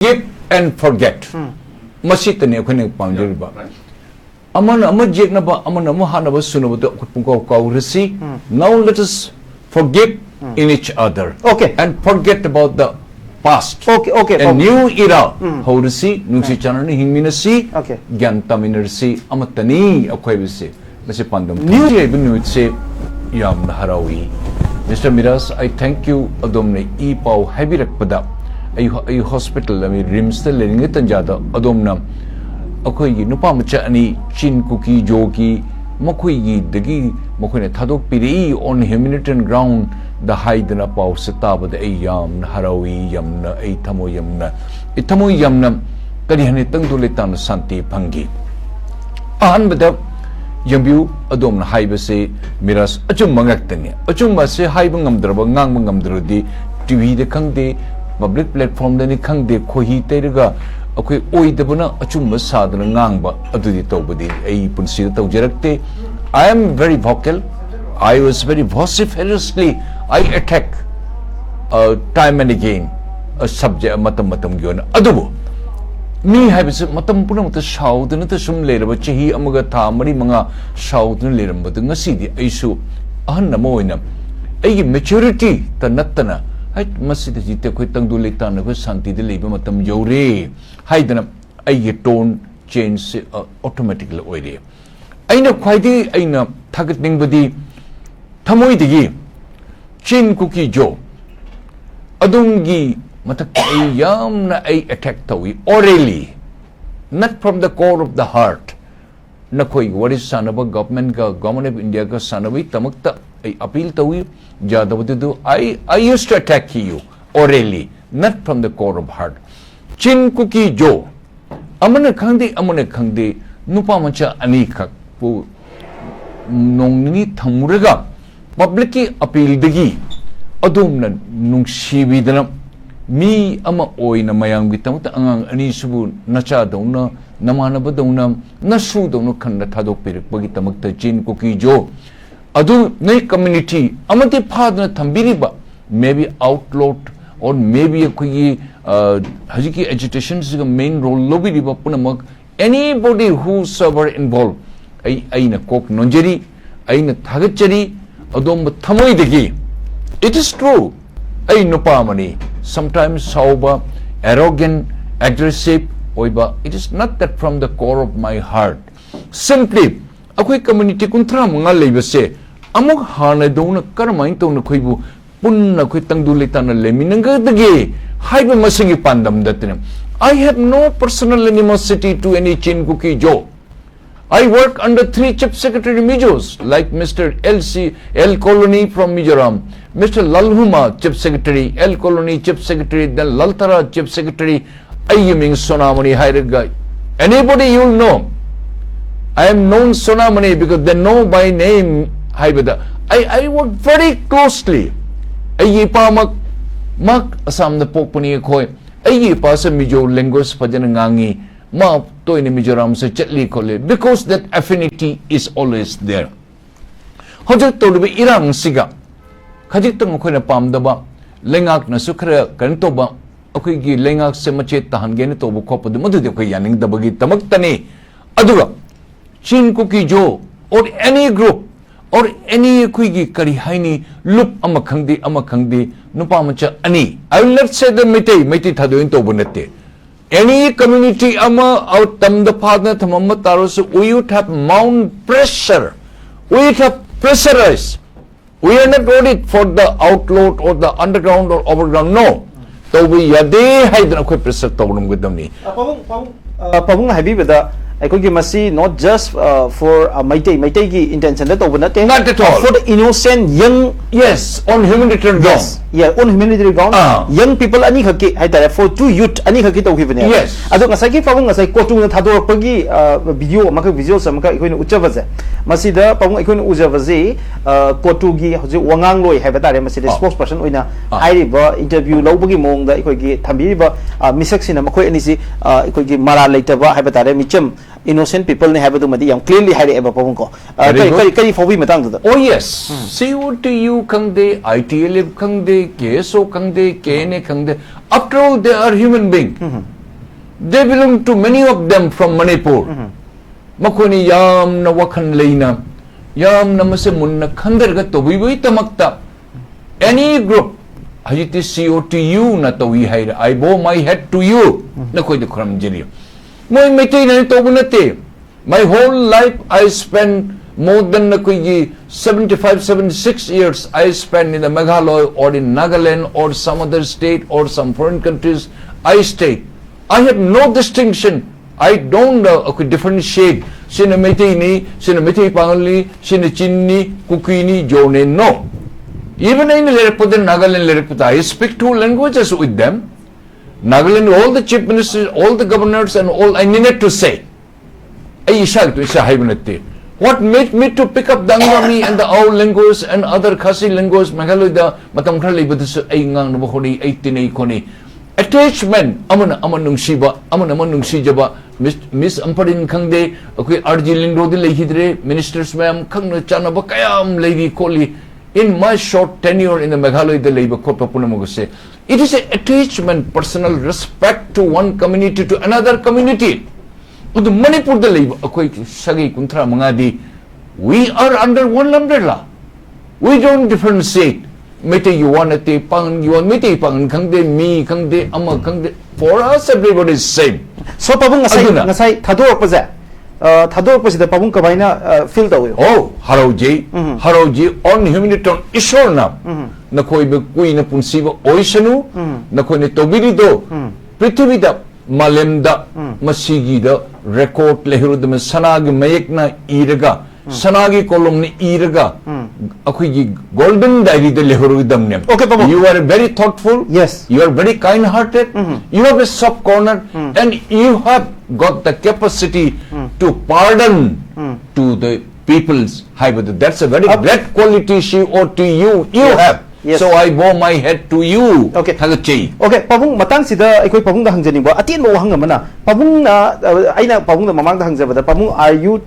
Forgive and forget. Masih tanya aku ni panggil ba. Aman jek na ba aman hana ba sunu ba aku pun kau resi. Now let us forgive in each other. Okay. And forget about the past. Okay. A new era. How resi nungsi channel ni hingmi na si. Okay. Gyan tamin resi amatani aku bisi. Masih pandam. New year bunu se yam na harawi. Mr. Miras, I thank you adom ne pau heavy rakpada. Ay hospital ami rims te lening tanjada adom nam akoi gi nupa macha ani chin kuki joki makoi gi dagi makoi ne thadok piri on humanitarian ground the haidna pau sitaba de yam harawi yamna ay thamo yamna kani hani tang dole tan santi phangi an bada yambiu adom na haiba se miras achum mangak tani achum ma se haiba ngamdraba ngang ngamdrodi tv de khangde public platform dani khangde khohi terga akoi oidabuna achumba sadana ngangba adudi tawbadi ai punsi tawjarakte. I am very vocal. I was very vociferously I attack time and again a subject matam gyona adubu mi habis matam puna mata shaudana ta sum leraba chahi amaga tha mari manga shaudana leramba da ngasi di aisu ahanna moina ai maturity ta nattana hai masjid jite koi tangdu letan ko santi de leba matam yore hai dana ai tone change automatically oire aina khwaidi aina thagatning badi thamoi digi chin kuki jo adungi matak ai yamna ai attack tawi orally not from the core of the heart na koi what is sanaba government of India ka sanabi tamakta I appeal tawi jadavadu I used to attack you orally not from the core of heart. Chin kuki jo amane khangde nupa macha ani khak pu nongni thamuraga public ki appeal dagi adum na nungsibidana mi ama oina mayang bitamta angang ani subu nacha dauna namanaba dauna nasu dauna khanda thadok pirik bagi tamakta chin kuki jo adu nei community amati phadna thambiriba maybe outlawed or maybe koi hajiki agitation is the main role lobiriba punamak anybody who's ever involved aina kok nonjeri aina thagachari adom thamoi degi it is true ai nupa mani sometimes sauba arrogant aggressive oiba it is not that from the core of my heart simply akoi community kuntra manga leibase amok hana dona karmain tona khoibu punna khoi tangdu letana leminanga dage haiba masingi pandam datne I have no personal animosity to any chin kuki jo. I work under 3 chief secretary Mijos like Mr. L Colony from Mizoram, Mr. Lalhuma chief secretary, L Colony chief secretary, then Laltara chief secretary. Ayyaming Sonamani Hairaga. Anybody you'll know. I am known Sonamani because they know by name Haibada. I work very closely. Ayyipa mak asam the popuni koi. Ayyipa sa Mijo language pajanangangi. Ma to in Mizoram sa chatli kole. Because that affinity is always there. Hojak to be irang siga. Kajitang ko na pamdaba. Lengak na sukra kanto ba. Okay, gi lengak se mache tahan gene to bu khopa madu de ko yaning dabagi tamaktani aduga chin kuki jo or any group or any kuigi kari haini loop amakhangdi nupa macha ani I will not say the meti thadoin to bunate any community ama out tam the partner thamma taros we would have mount pressure we would have pressurize we are not ready for the outlawed or the underground or overground no. So we are there. I don't know pressure problem with them. Pabung habi beda. I could give masi not just for Maitei intention that over not at all for the innocent young yes on humanitarian ground yeah on humanitarian ground young people ani khaki hai tare for two youth ani khaki to givene yes ado ngasai ki pabung ngasai kotu na thador pagi video maka video samaka ikoin uchabaze masi da pabung ikoin ujabaze kotu gi hoji wangang loi hai batare masi spokesperson oina ai ba interview lobagi mong da ikoi gi thambi ba misak sina makoi ani si ikoi gi mara leita ba hai batare micham innocent people ne have madi yam clearly hari eba pabung ko kari fobi matang da oh yes COTU khangde ITL khangde KSO khangde KNA khangde after all they are human being they belong to many of them from Manipur makoni yam na wakhan leina yam na mase munna khandar ga to bui tamakta any group hajiti COTU na to wi hai I bow my head to you na koi de khram jiri moi metai na to bunate my whole life I spent more than 75-76 years I spent in the Meghalaya or in Nagaland or some other state or some foreign countries I stayed I have no distinction I don't differentiate sina metai ni sina metai pangali sina chinni kukini jone no even in Nagaland I speak two languages with them Nagaland all the chief ministers all the governors and all I needed to say what made me to pick up the Angami and the Ao language and other Khasi language Meghalaya matam khali badasu ay ngang nabahori ay tinay koni attachment amana nungsiba amana nungsijaba Miss Amparin khangde okay RG Lindro de lehidre ministers ma'am khangna chanaba kayam lady koli in my short tenure in the Meghalaya the labor corp say it is an attachment personal respect to one community to another community the Manipur the labor sagi kuntra mangadi we are under one umbrella we don't differentiate mete you want te pang you want mete pang khangde mi khangde ama khangde for us everybody is same so pabung ngasai thador paja thador pasida pabung kabaina feel dawe oh haroji on humanitarian issue na nakoi be kui na punsiba oisanu nakoi ne tobiri do prithivida malemda masigida record lehurud me sanagi mayekna iraga sanagi kolom ni iraga akoi golden diary de lehurudam ne okay pabung you are very thoughtful yes you are very kind hearted you have a soft corner and you have got the capacity to pardon to the people's high that's a very great quality she or to you have yes. So I bow my head to you okay okay pabung matang sida aikoi pabung da hangjani ba atien mo hangamana pabung na aina pabung da mamang da hangjabada pabung are you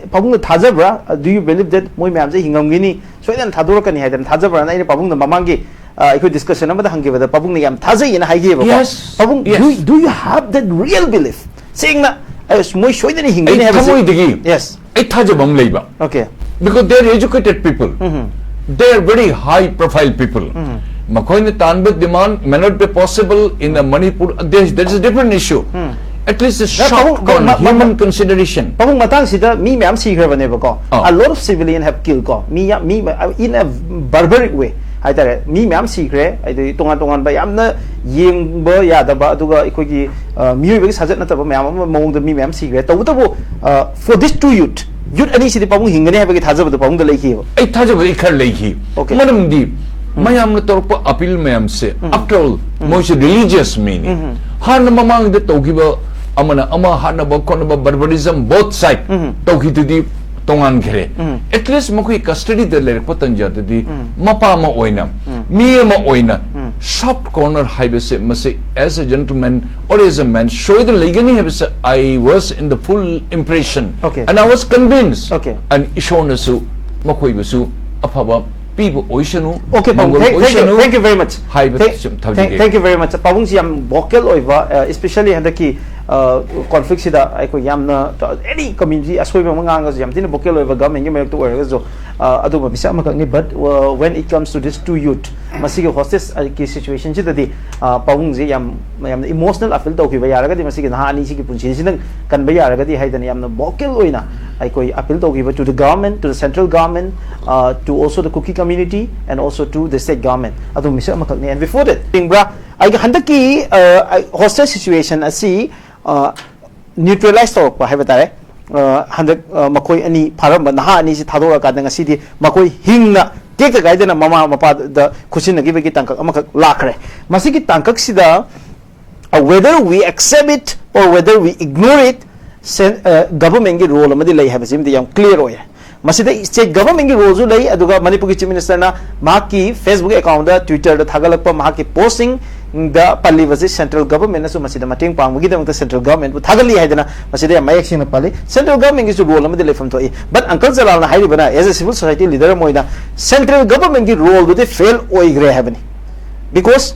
pabung da thajabra do you believe that moi myam je hingamgini soidan thadorkani haidan thajabra na ina pabung da mamangi aikoi discussion amada hangebada pabung na yam thajai na haige ba yes pabung do you have that real belief saying na moi soidani hingani have yes ai thajabam leiba okay because they are educated people they are very high profile people makoine tanbet demand may not be possible in the Manipur there is a different issue at least a short human consideration pabung matang sida mi myam si gra bane ba ko a lot of civilian have killed ko mi in a barbaric way haitare mi myam si gre ai tongan ba yamna yeng ba ya da ba aduga ikoi gi mi ba sajat na ta ba myam mong da mi myam si gre to for this two youth ani sidi pabung hingani ha ba gi thajab da pabung da leiki ai thajab ai khar leiki manam di mayam na tor pa appeal mayam se after all most religious meaning han mamang de to gi ba amana ama han ba kon ba barbarism both side to gi di tongan gre at least makoi custody de le patan ja di mapa ma oina mi ma oina soft corner highway se mase as a gentleman or as a man show the legani have I was in the full impression and I was convinced and ishona su makoi basu apaba people oishanu thank you very much thank you very much pabung siam vocal oiva especially handaki conflict sida aiko yamna any community asoi mangang as yamtina vocal oiva government ngi to orga so adu ba bisa makang ni but when it comes to this two youth masigi hostage ki situation sida di pabung ji yam emotional appeal to ki ba yaraga di masigi na ani sigi punchi sinang kan ba yaraga di haidan yamna vocal oina aiko appeal to ki ba to the government to the central government to also the Kuki community and also to the state government adu misa makang ni and before that bra ai handaki hostage situation asi neutralize to pa haibata handak makoi ani pharam na ani si thadora ka dang si di makoi hingna ke ka gaidena mama mapa da khusin gi begi tangkak amak lakhre masi ki tangkak sida whether we accept it or whether we ignore it government gi role amadi lai habsim di yam clear oya masida state government gi role ju lai aduga Manipur chief minister na maki Facebook account da Twitter da thagalakpa maki posting da pali was central government na so masida mating panggi da central government bu thagali haidana masida mayak sing na pali central government is role ma de lefam to but uncle jalal na hairi bana as a civil society leader moina central government ki role bu de fail oi gre habani because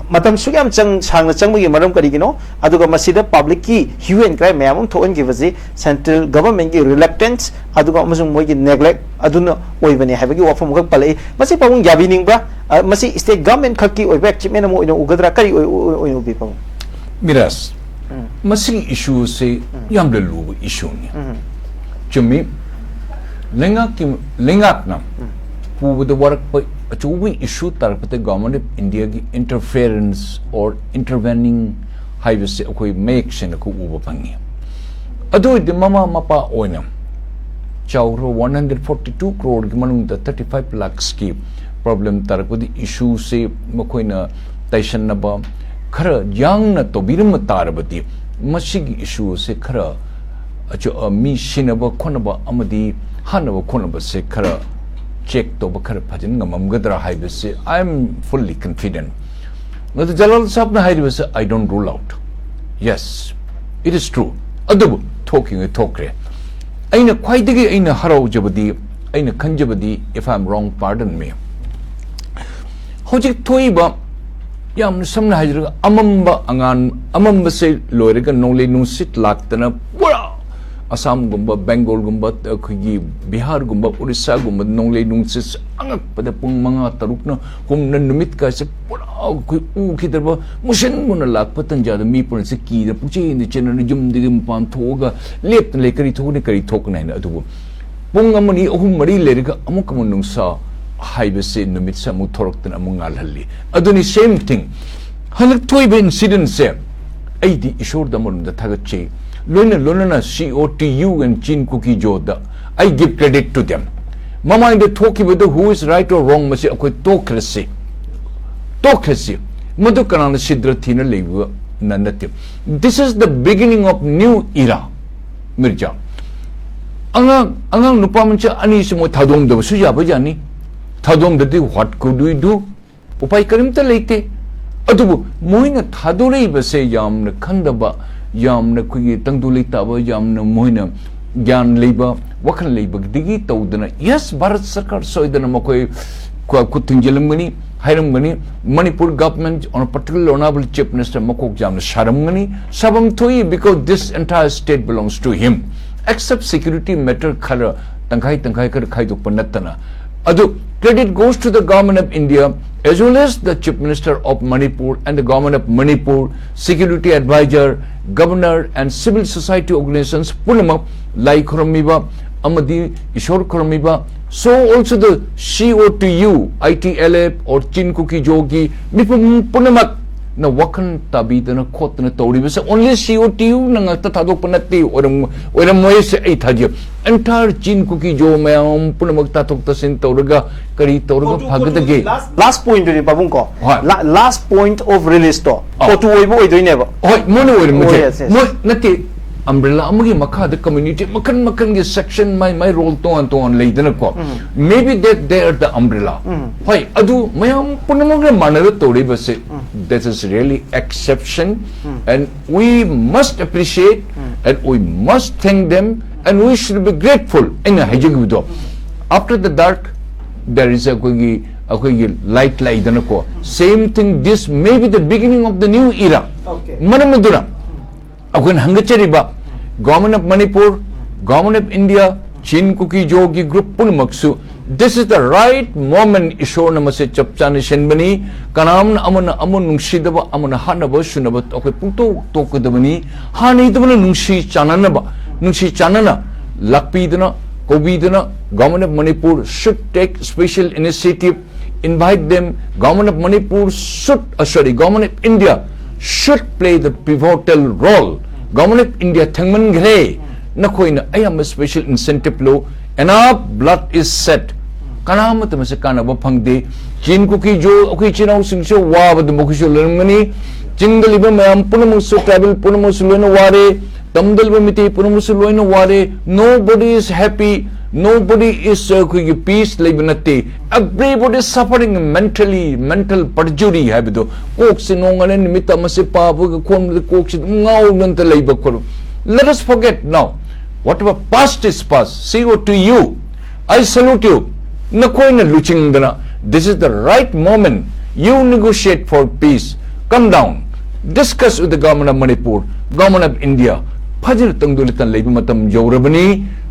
matam sugam sang na changbi maram kari gino aduga masida public ki hue and cry mayam thoen gi waji central government ki reluctance aduga amasung moi ki neglect aduna oi bani habagi wafam gak palai masi pawung yabi ning ba masi state government khaki oi back chimena mo ino ugadra kari oi no bi pawung miras masi issue se yam de lu issue ni chumi lengak na pu the work achuwi issue tarpate government of India ki interference or intervening highways akoi make shen ko uba pangi adu de mama mapa oina chawro 142 crore ki manung da 35 lakhs ki problem tarpadi issue se makoina taishan na ba khara yang na to biram tarabati masigi issue se khara achu mi shinaba khonaba amadi hanaba khonaba se khara check to bakar phajin ngamam gadra haibase I am fully confident but jalal sahab na haibase I don't rule out yes it is true adu talking a talkre aina khwaidagi aina harau jabadi aina khanjabadi if I am wrong pardon me hojik thoiba yam samna hajra amamba angan amamba se loirega nole nusit laktana pura Assam gumba, Bengal gumba, Bihar gumba, Orissa gumba, nonglay nung sis angak pada pung mga taruk na kung nanumit ka sa pura kita ba musin mo na lakpatan jada mi pun sa kida puchi hindi chena na jum di pam thoga lep na kari thok na ina atu pung amani mari lerika amuk mo nung sa highway se numit sa mo thorok tan among ngalhali aduni same thing halak toy ba incident se ay di isor da mo da tagache Lona 𝐒𝐎𝐿𝐿 and 𝐶𝐻𝐿𝐿 I give credit to them. Mama in the talk with who is right or wrong, must say, Talk Madukana Sidratina Levu Nanatim. This is the beginning of new era. Mirja. Angang Nupamancha Anisimo Tadong the Sujabajani. Tadong the what could we do? Upai Karimta Late. Adubu, Moina Tadore say Yam the Kandaba. Yam na kuyi tangduli taba yam na moina gyan labor wakan labor digi tawdana yes Bharat Sarkar soidana makoi kutunjelam gani hiram gani Manipur government on a particular honorable chief minister makok jam na sharam gani sabam thoi because this entire state belongs to him except security matter khara tangkai kar khai duk panatana adu credit goes to the government of India as well as the chief minister of Manipur and the government of Manipur, security advisor, governor and civil society organizations punama like Khuramiba, Amadi, Ishor Khuramiba, so also the 𝐶𝐻𝐿𝐿, ITLF or 𝐶𝐻𝐿𝐿, Mipum Punamak na wakan tabi na kot na tori bisa only 𝐶𝐻𝐿 na nga tatadok panati or moy se ay thadya entire 𝐶𝐻𝐿𝐿 mayam punamak tatok tasin toraga kari toraga phagdage last point ni babung ko last point of release to to oibo oidoi neba hoy mono oir mo nati umbrella amagi makha the community makan ge section my role to on leidana ko maybe that they are the umbrella hoy adu mayam punamag manara tori base that is really exception and we must appreciate and we must thank them and we should be grateful in a hajig after the dark there is a light ko same thing this may be the beginning of the new era manamadura agun hangachariba government of Manipur, government of India, 𝐶𝐻𝐿𝐿 group punmaksu. This is the right moment issue na mase chapchani shenbani kanam amana amun nungsidaba amana hanaba shunaba okay punto tokadabani hani dabana nungsi chanana lakpidana kobidana government of Manipur should take special initiative invite them government of Manipur should government of India should play the pivotal role government of India thangman gre na koina I am a special incentive law enough blood is set kanama tamase kanaba phangde 𝐶𝐻𝐿𝐿 okay chinau singso wabad mokhiso lermani chingdaliba mayam punamuso travel punamuso loina ware tamdalba miti punamuso loina ware nobody is happy nobody is peace libanate. Everybody is suffering mentally, mental perjury habido. Let us forget now. Whatever past is past. See what to you. I salute you. This is the right moment. You negotiate for peace. Come down. Discuss with the government of Manipur, government of India.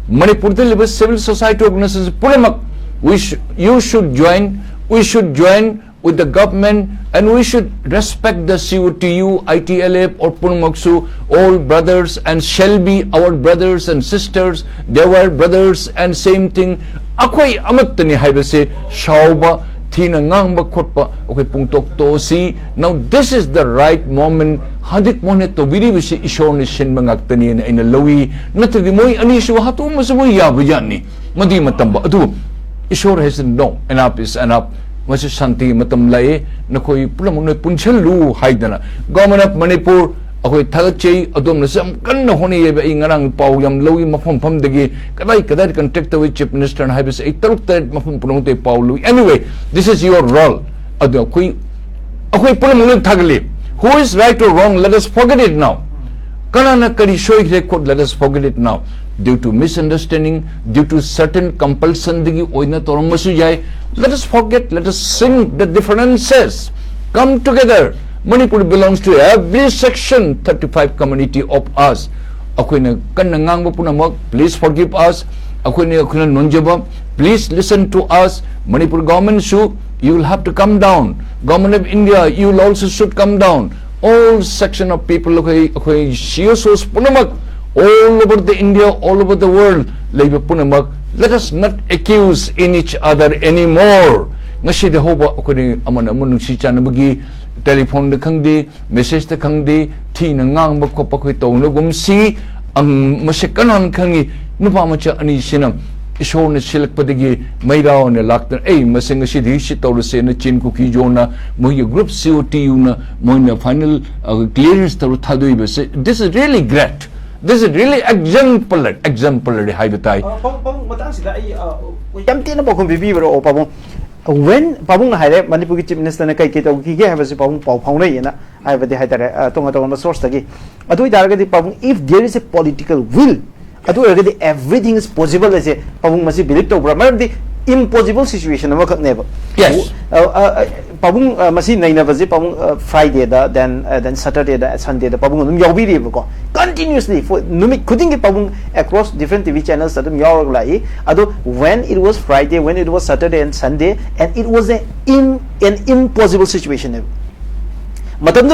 Manipur civil society organizations. You should join. We should join with the government, and we should respect the 𝐒𝐎𝑎𝑇𝑢, ITLF, or Punumaksu, all brothers, and shall be our brothers and sisters. They were brothers, and same thing. Akwai amattani haibase shauba thina ngangba khotpa okay pungtok to si. Now this is the right moment. Hadik mone to biri bisi ishor ni shin mangaktani na ina lawi natri moi ani shu hatu masu ya bujani madi matamba adu ishor has no enough is enough. Masi shanti matam lai na koi pulam no punchelu haidana government of Manipur akoi thagachei adom na sam kan honi ye ba ingarang pau yam lowi mafam pham degi kadai contact with chief minister and habis a taruk tat mafam punong te pau lowi. Anyway, this is your role. Ado akoi pulam no thagli. Who is right or wrong? Let us forget it now. Kanana kari shoy record. Let us forget it now. Due to misunderstanding, due to certain compulsion degi oina torong masu jai. Let us forget. Let us sing the differences. Come together. Manipur belongs to every section 35 community of us. Please forgive us. Please listen to us. Manipur government you will have to come down. Government of India, you will also should come down. All section of people all over the India, all over the world. Let us not accuse in each other anymore. Telephone the khangdi, message the khangdi, teen and ngang bakopakito, no gum see, Masikanan kangi, Nupamacha ani sinam, Ishon silk padigi, made out on a lactan, a Masinga City, she told us in a chin cookie jona, Moya group COT, Moina final clearance to Tadu. This is really great. This is really exemplary habitai. When Pabung Hire, Manipur Chief Minister Kaito, he gave us a Pabung Pauna, I have the Tonga source again. I do target Pabung if there is a political will. I do already everything is possible as a Pabung must be built over the impossible situation of never. Yes. Pabung machine never Pabung Friday, then Saturday, Sunday, the Pabung Yobi continuously for Numik couldn't get Pabung across different TV channels that when it was Friday, when it was Saturday and Sunday, and it was an impossible situation. But when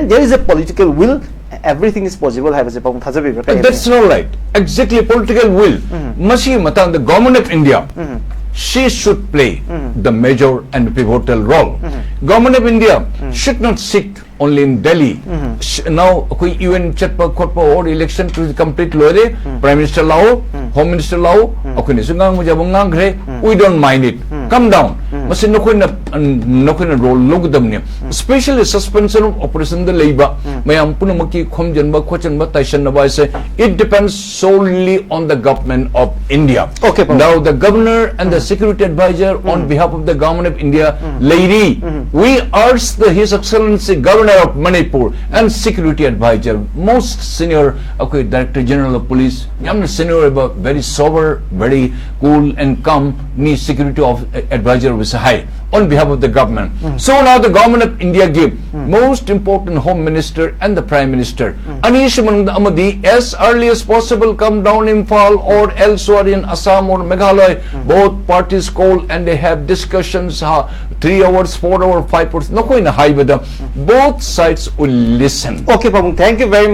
there is a political will, everything is possible. That's not right. Exactly, political will. The government of India, she should play the major and pivotal role. Government of India should not sit only in Delhi. Now, UN chatpa khotpa or election to complete lore, Prime Minister Lao, Home Minister Lao, we don't mind it. Come down. Role especially suspension of operation the labor. It depends solely on the government of India. Okay, now the governor and the security advisor on behalf of the government of India, lady, we urge His Excellency Governor of Manipur and security advisor, most senior Director General of Police, senior, very sober, very cool and calm, security of advisor was high on behalf of the government. So now the government of India gave most important Home Minister and the Prime Minister. Amadi, as early as possible come down in Imphal or elsewhere in Assam or Meghalaya. Both parties call and they have discussions 3 hours, 4 hours, 5 hours. No going to high with them. Both sides will listen. Okay, Pabung, thank you very much.